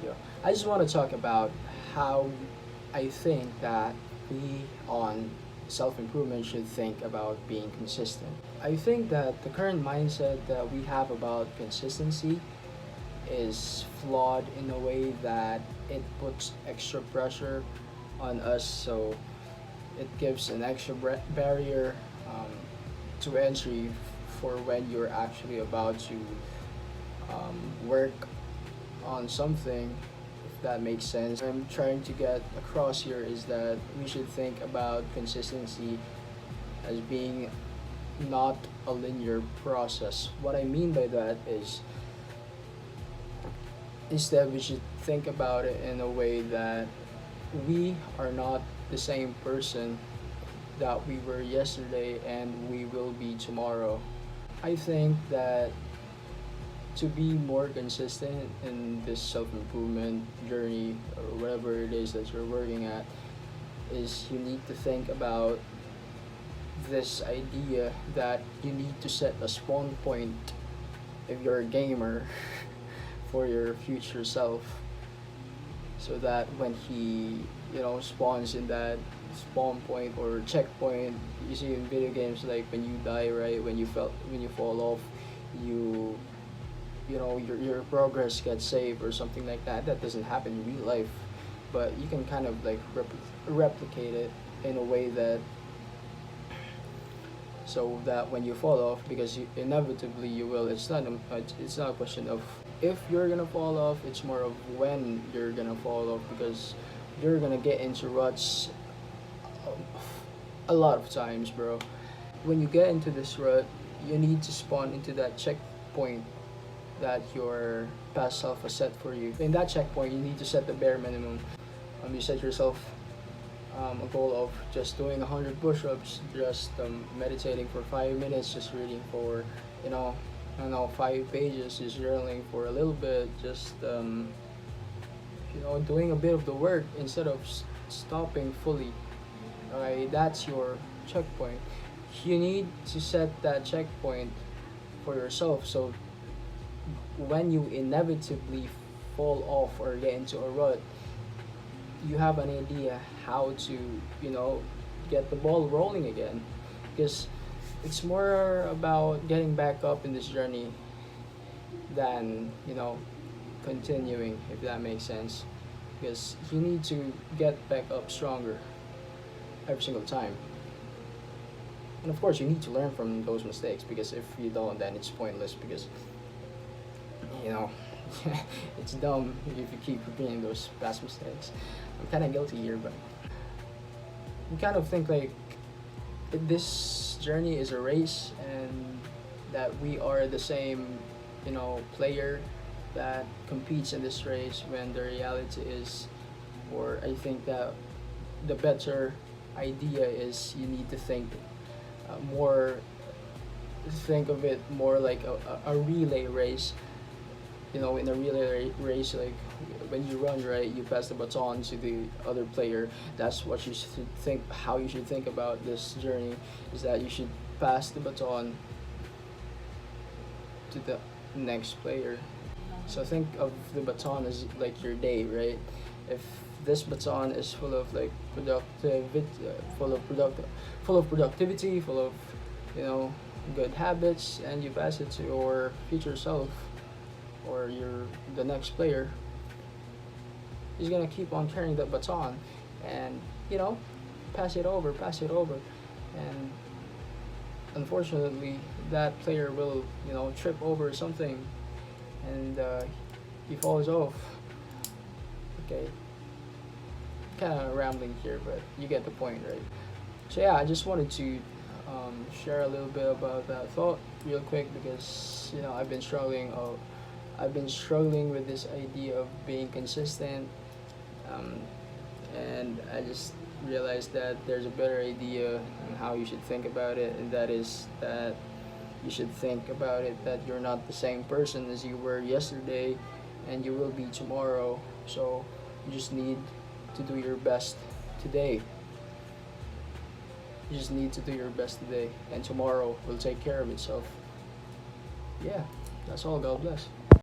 Yeah. I just want to talk about how I think that we on self improvement should think about being consistent. I think that the current mindset that we have about consistency is flawed in a way that it puts extra pressure on us, so it gives an extra barrier um, to entry for when you're actually about to work on something, if that makes sense. I'm trying to get across here is that we should think about consistency as being not a linear process. What I mean by that is instead we should think about it in a way that we are not the same person that we were yesterday and we will be tomorrow. I think that to be more consistent in this self improvement journey or whatever it is that you're working at is you need to think about this idea that you need to set a spawn point if you're a gamer for your future self, so that when he spawns in that spawn point or checkpoint you see in video games, like when you die, right, when you fall off, you your progress gets saved or something like that. That doesn't happen in real life, but you can kind of like replicate it in a way that so that when you fall off, because inevitably you will, it's not a question of if you're gonna fall off, it's more of when you're gonna fall off, because you're gonna get into ruts um, a lot of times, bro. When you get into this rut, you need to spawn into that checkpoint that your past self has set for you. In that checkpoint, you need to set the bare minimum. You set yourself a goal of just doing 100 push-ups, just meditating for 5 minutes, just reading for, I don't know, 5 pages, just journaling for a little bit, just doing a bit of the work instead of stopping fully. Alright, that's your checkpoint. You need to set that checkpoint for yourself, so when you inevitably fall off or get into a rut, you have an idea how to, get the ball rolling again. Because it's more about getting back up in this journey than, continuing, if that makes sense. Because you need to get back up stronger every single time. And of course, you need to learn from those mistakes, because if you don't, then it's pointless, because you know it's dumb if you keep repeating those past mistakes. I'm kind of guilty here, but you kind of think like this journey is a race and that we are the same, player that competes in this race, when the reality is, or I think that the better idea is you need to think more, think of it more like a relay race. In a relay race, like when you run, right, you pass the baton to the other player. That's what you should think, how you should think about this journey, is that you should pass the baton to the next player. So think of the baton as like your day, right? If this baton is full of like productivity, full of productivity, full of, you know, good habits, and you pass it to your future self, or the next player, he's gonna keep on carrying that baton, and pass it over, and unfortunately, that player will trip over something, and he falls off. Okay, kind of rambling here, but you get the point, right? So yeah, I just wanted to share a little bit about that thought real quick, because I've been struggling with this idea of being consistent, um, and I just realized that there's a better idea on how you should think about it, and that is that you should think about it that you're not the same person as you were yesterday, and you will be tomorrow. So you just need to do your best today. You just need to do your best today, and tomorrow will take care of itself. Yeah, that's all. God bless.